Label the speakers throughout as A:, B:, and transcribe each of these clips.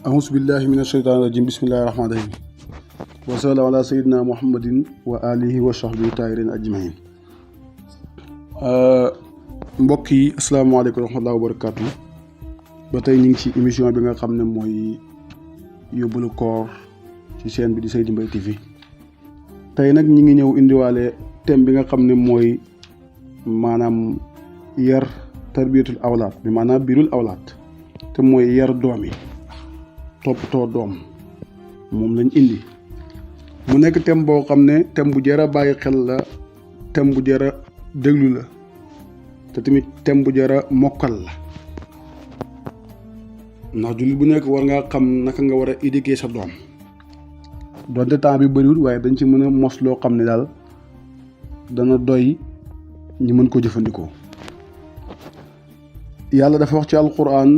A: أعوذ بالله من الشيطان الرجيم بسم الله الرحمن الرحيم وصلى الله على سيدنا محمد وآله وصحبه طاهرين أجمعين. mbokk yi asalaamaaleykum wa rahmatulah wa barakaatu. ba tey ñu ngi ci émission bi nga xam ne mooy yóbbalu koor ci chaîne bi di Seydi Mbaye TV. tey nag ñi ngi ñëw indiwaale thème bi nga xam ne mooy maanaam yar tarbiyatul awlaad bi maanaam birul awlaad te mooy yar doom yi toppatoo doom moom lañ indi mu nekk thème boo xam ne thème bu jar a bàyyi xel la, thème bu jar a déglu la te tamit thème bu jar a mokkal la ndax jullit bu nekk war ngaa xam naka nga war a éduquer sa doom donte temps bi bëriwul waaye dañ ci mën a mos loo xam ne daal dana doy ñu mën ko jëfandikoo. yàlla dafa wax ci alquran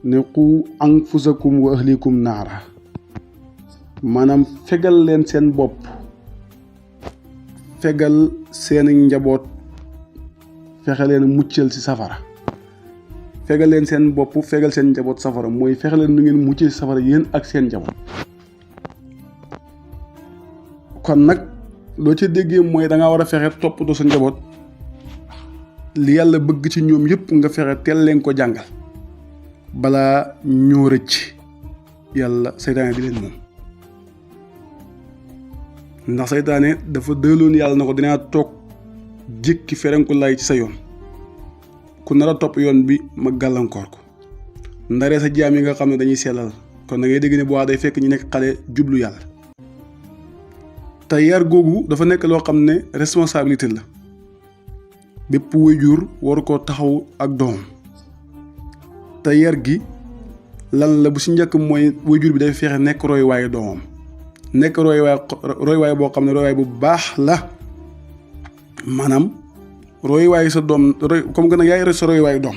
A: ne qu anfusakum wa ahlikum naara maanaam fegal leen seen bopp, fegal seen njaboot, fexe leen muccal ci safara. fegal leen seen bopp, fegal seen njaboot safara mooy fexe leen nu ngeen muccee ci safara yéen ak seen njaboot. kon nag loo ci déggee mooy da nga war a fexe toppatoo sa njaboot, li yàlla bëgg ci ñoom yëpp nga fexe teel leen ko jàngal balaa ñoo rëcc yàlla seytaane di leen moom. ndax seytaane dafa dëloon yàlla na ko dinaa toog jékki ferenku lay ci sa yoon, ku nar a topp yoon bi ma gàllankoor ko, ndaree sa jaam yi nga xam ne dañuy sellal. kon da ngay dégg ne bu waa day fekk ñu nekk xale jublu yàlla. te yar googu dafa nekk loo xam ne responsabilité la, bépp waajur waru koo taxaw ak doom. te yar gi lan la bu si njëkk mooy waajur bi day fexe nekk roy waayu doomam, nekk roy waay boo xam ne roy waay bu baax la. maanaam roy waayu sa doom comme que nag yaay sa roy waayu doom,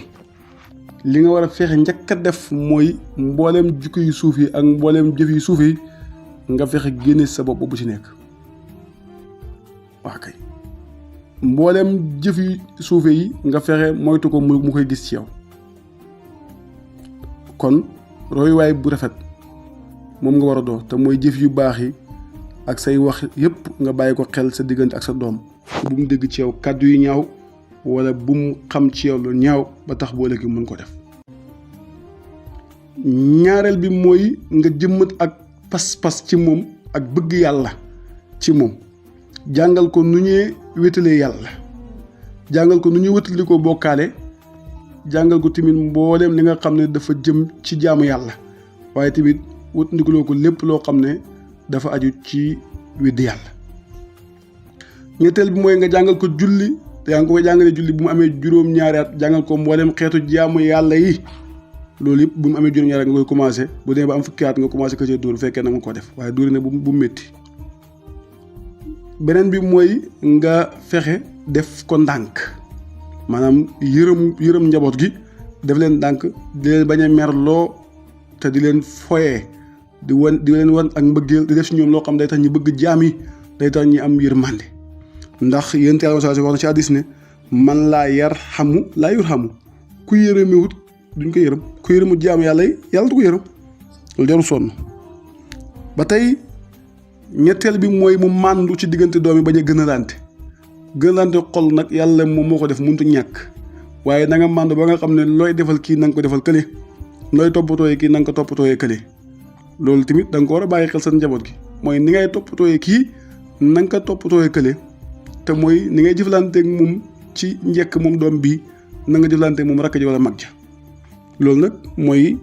A: li nga war a fexe njëkk a def mooy mbooleem jikko yu suuf yi ak mbooleem jëf yu suuf yi nga fexe génne sa bopp bu ci nekk. waa kay mbooleem jëf yu suufe yi nga fexe moytu ko mu koy gis ci yow. kon royuwaay bu rafet moom nga war a doo te mooy jëf yu baax yi ak say wax yépp nga bàyyi ko xel sa diggante ak sa doom, bu mu dégg ci yow kàddu yu ñaaw wala bu mu xam ci yow lu ñaaw ba tax boo léegi mën ko def. ñaareel bi mooy nga jëmmat ak pas-pas ci moom ak bëgg yàlla ci moom, jàngal ko nu ñuy wétalee yàlla, jàngal ko nu ñuy wétali ko bokkaale, jàngal ko tamit mbooleem li nga xam ne dafa jëm ci jaamu yàlla, waaye tamit wétandikuloo ko lépp loo xam ne dafa aju ci weddi yàlla. ñetteel bi mooy nga jàngal ko julli, te yaa ngi ko jàngalee julli bu mu amee juróom-ñaari at, jàngal ko mbooleem xeetu jaamu yàlla yi. loolu yëpp bu mu amee juróom-ñaari at nga koy commencé, bu dee ba am fukki at nga commencé ko ci dóor bu fekkee na nga ko def, waaye dóor ne bu métti. beneen bi mooy nga fexe def ko ndànk, maanaam yërëm njaboot gi, def leen ndànk, di leen bañ a merloo te di leen foyee, di leen wan ak mbëggeel, di def si ñoom loo xam day tax ñu bëgg jaam yi, day tax ñu am yërmande. ndax yéen Yàlla wax na ci hadiis ne man laa yarhamu laa yurhamu, ku yërëmewut duñ ko yërëm, ku yërëmut jaamu yàlla yi yàlla du ko yërëm. loolu jarul sonn. ba tey ñetteel bi mooy mu màndu ci diggante doom yi, bañ a gënalante xol nag yàlla moom moo ko def mënut ñàkk, waaye na nga màndu ba nga xam ne looy defal kii na nga ko defal kële, looy toppatooyee kii na nga ko toppatooyee kële. loolu tamit da nga ko war a bàyyi xel sa njaboot gi, mooy ni ngay toppatooyee kii na nga ko toppatooyee kële, te mooy ni ngay jëflanteeg moom ci njëkk moom doom bii na nga jëflanteeg moom rakk ji wala mag ja. loolu nag mooy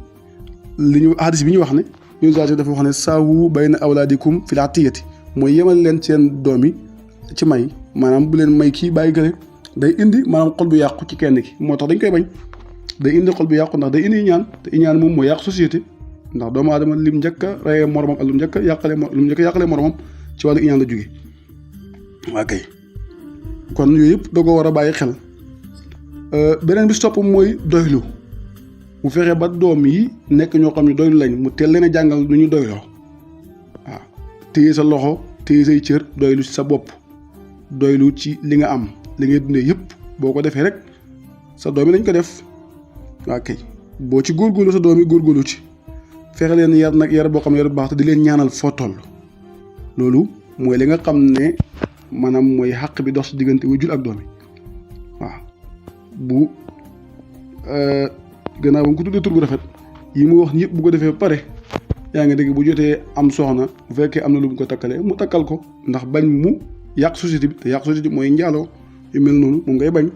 A: li ñu hadis bi ñu wax ne ñu dafa wax ne saawu bayna awlaadikum fil atiyati, mooy yemal leen seen doom yi ci may, maanaam bu leen may kii bàyyi gële, day indi maanaam xol bu yàqu ci kenn ki, moo tax dañ koy bañ. day indi xol bu yàqu ndax day indi iñaan, te iñaan moom mooy yàq société, ndax doomu aadama lim njëkk a reyee moromam ak lu mu njëkk a yàqalee moromam ci wàllu iñaan la jóge. waa kay kon yooyu yëpp da ko war a bàyyi xel. beneen bi si topp mooy doylu, mu fexe ba doom yi nekk ñoo xam ne doylu lañ, mu teel leen a jàngal nu ñu doyloo. waaw téye sa loxo, téye say cër, doylu ci sa bopp, doylu ci li nga am, li ngay dundee yëpp boo ko defee rek sa doom yi lañ ko def. waa kay boo ci góorgóorlu sa doom yi góorgóorlu ci, fexe leen yar nag yar boo xam ne yar bu baax te di leen ñaanal foo toll loolu mooy li nga xam ne maanaam mooy xàq bi dox si diggante waajur ak doom yi waaw bu gannaaw ba nga ko tuddee tur bu rafet yi mu wax yëpp bu ko defee ba pare yaa ngi dégg bu jotee am soxna bu fekkee am na lu mu ko takkalee mu takkal ko ndax bañ mu yàq société bi te yàq société bi mooy njaaloo yu mel noonu moom ngay bañ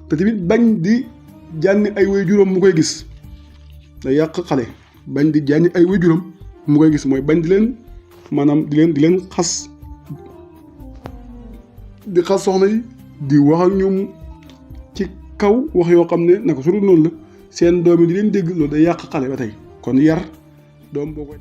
A: te tamit bañ di jànni ay waajuram mu koy gis da yàq xale bañ di jànni ay waajuram mu koy gis mooy bañ di leen maanaam di leen xas di xas soxna yi di wax ak ñoom ci kaw wax yoo xam ne naka su dul noonu la seen doom yi di leen dégg loolu day yàq xale ba tey kon yar doom boo koy